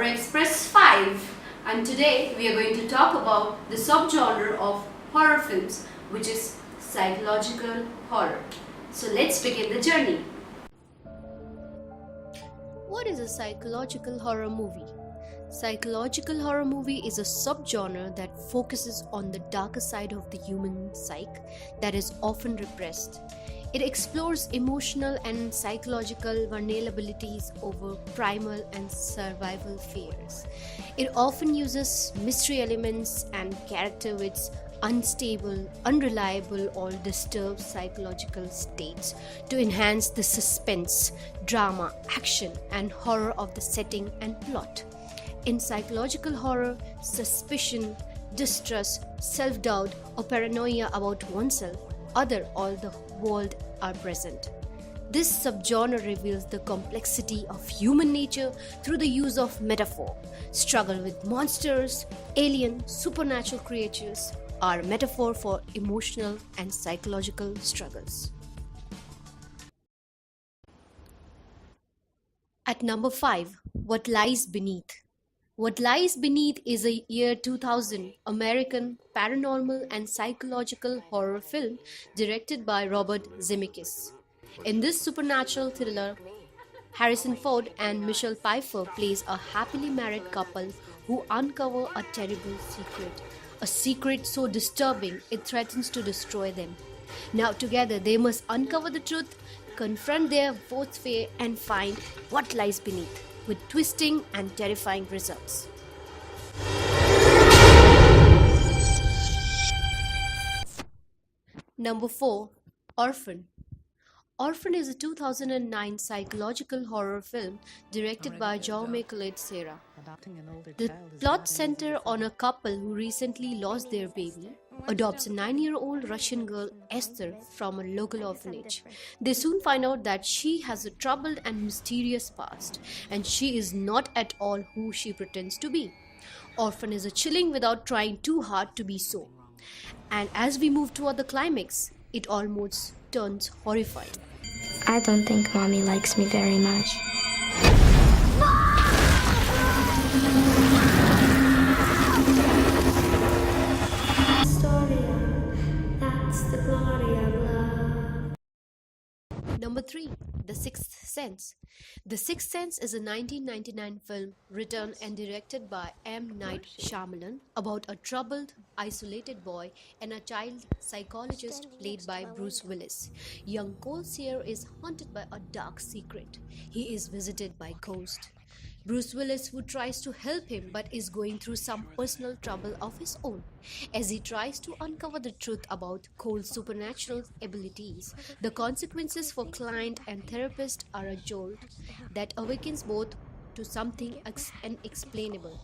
Horror Express 5, and today we are going to talk about the subgenre of horror films, which is psychological horror. So let's begin the journey. What is a psychological horror movie? Psychological horror movie is a subgenre that focuses on the darker side of the human psyche that is often repressed. It explores emotional and psychological vulnerabilities over primal and survival fears. It often uses mystery elements and character with unstable, unreliable, or disturbed psychological states to enhance the suspense, drama, action, and horror of the setting and plot. In psychological horror, suspicion, distrust, self doubt, or paranoia about oneself, other, or the world are present. This subgenre reveals the complexity of human nature through the use of metaphor. Struggle with monsters, alien, supernatural creatures are metaphor for emotional and psychological struggles. At number 5, What Lies Beneath. What Lies Beneath is a year 2000 American paranormal and psychological horror film directed by Robert Zemeckis. In this supernatural thriller, Harrison Ford and Michelle Pfeiffer plays a happily married couple who uncover a terrible secret. A secret so disturbing it threatens to destroy them. Now together they must uncover the truth, confront their fourth fear and find what lies beneath, with twisting and terrifying results. Number 4. Orphan. Orphan is a 2009 psychological horror film directed by Jaume Collet-Serra. The plot centers on a couple who recently lost their baby, adopts a 9-year-old Russian girl, Esther, from a local orphanage. They soon find out that she has a troubled and mysterious past, and she is not at all who she pretends to be. Orphan is a chilling without trying too hard to be so. And as we move toward the climax, it almost turns horrifying. I don't think Mommy likes me very much. Number 3. The Sixth Sense. The Sixth Sense is a 1999 film written and directed by M. Night Shyamalan about a troubled, isolated boy and a child psychologist played by Bruce Willis. Young Cole Sear is haunted by a dark secret. He is visited by ghosts. Bruce Willis, who tries to help him but is going through some personal trouble of his own. As he tries to uncover the truth about Cole's supernatural abilities, the consequences for client and therapist are a jolt that awakens both to something unexplainable.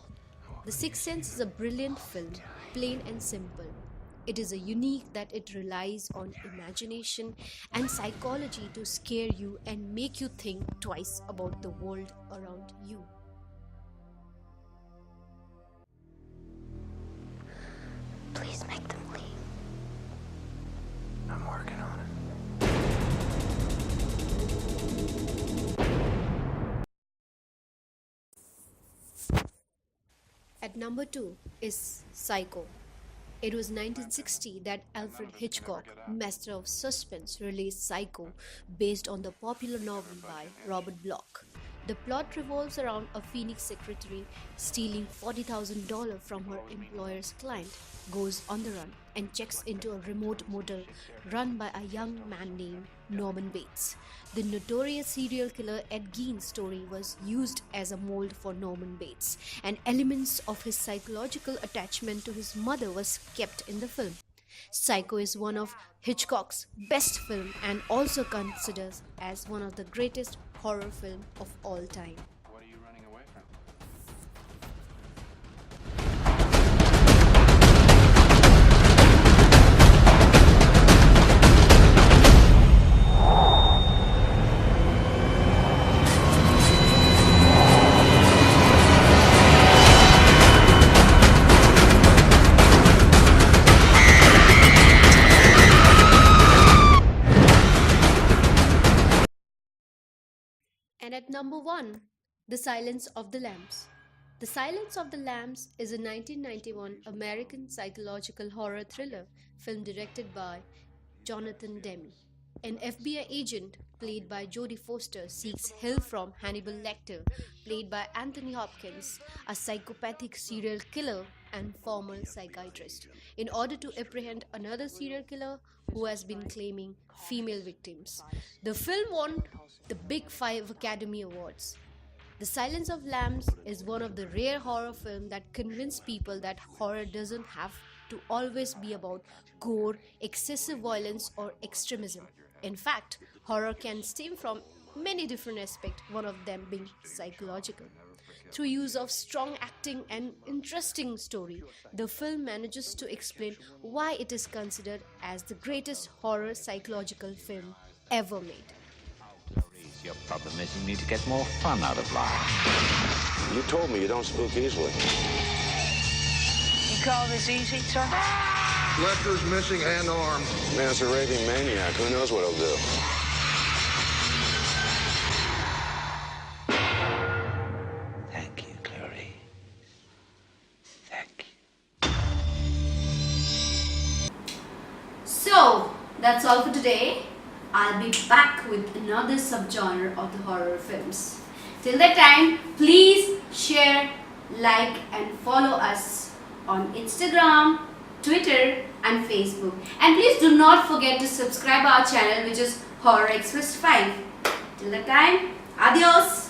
The Sixth Sense is a brilliant film, plain and simple. It is a unique that it relies on imagination and psychology to scare you and make you think twice about the world around you. Please make them leave. I'm working on it. At number 2 is Psycho. It was 1960 that Alfred Hitchcock, master of suspense, released Psycho based on the popular novel by Robert Bloch. The plot revolves around a Phoenix secretary stealing $40,000 from her employer's client, goes on the run, and checks into a remote motel run by a young man named Norman Bates. The notorious serial killer Ed Gein's story was used as a mold for Norman Bates, and elements of his psychological attachment to his mother was kept in the film. Psycho is one of Hitchcock's best films and also considered as one of the greatest horror films of all time. What are you running away from? And at number 1, The Silence of the Lambs. The Silence of the Lambs is a 1991 American psychological horror thriller film directed by Jonathan Demme. An FBI agent, played by Jodie Foster, seeks help from Hannibal Lecter, played by Anthony Hopkins, a psychopathic serial killer and former psychiatrist, in order to apprehend another serial killer who has been claiming female victims. The film won the Big Five Academy Awards. The Silence of Lambs is one of the rare horror films that convince people that horror doesn't have to always be about gore, excessive violence, or extremism. In fact, horror can stem from many different aspects, one of them being psychological. Through use of strong acting and interesting story, the film manages to explain why it is considered as the greatest horror psychological film ever made. Your problem is you need to get more fun out of life. You told me you don't spook easily. You call this easy, sir? Lecter's missing an arm. Man's a raving maniac. Who knows what he'll do? Thank you, Clarice. Thank you. So, that's all for today. I'll be back with another subgenre of the horror films. Till that time, please share, like, and follow us on Instagram, Twitter, and Facebook. And please do not forget to subscribe our channel, which is Horror Express 5. Till that time, adios.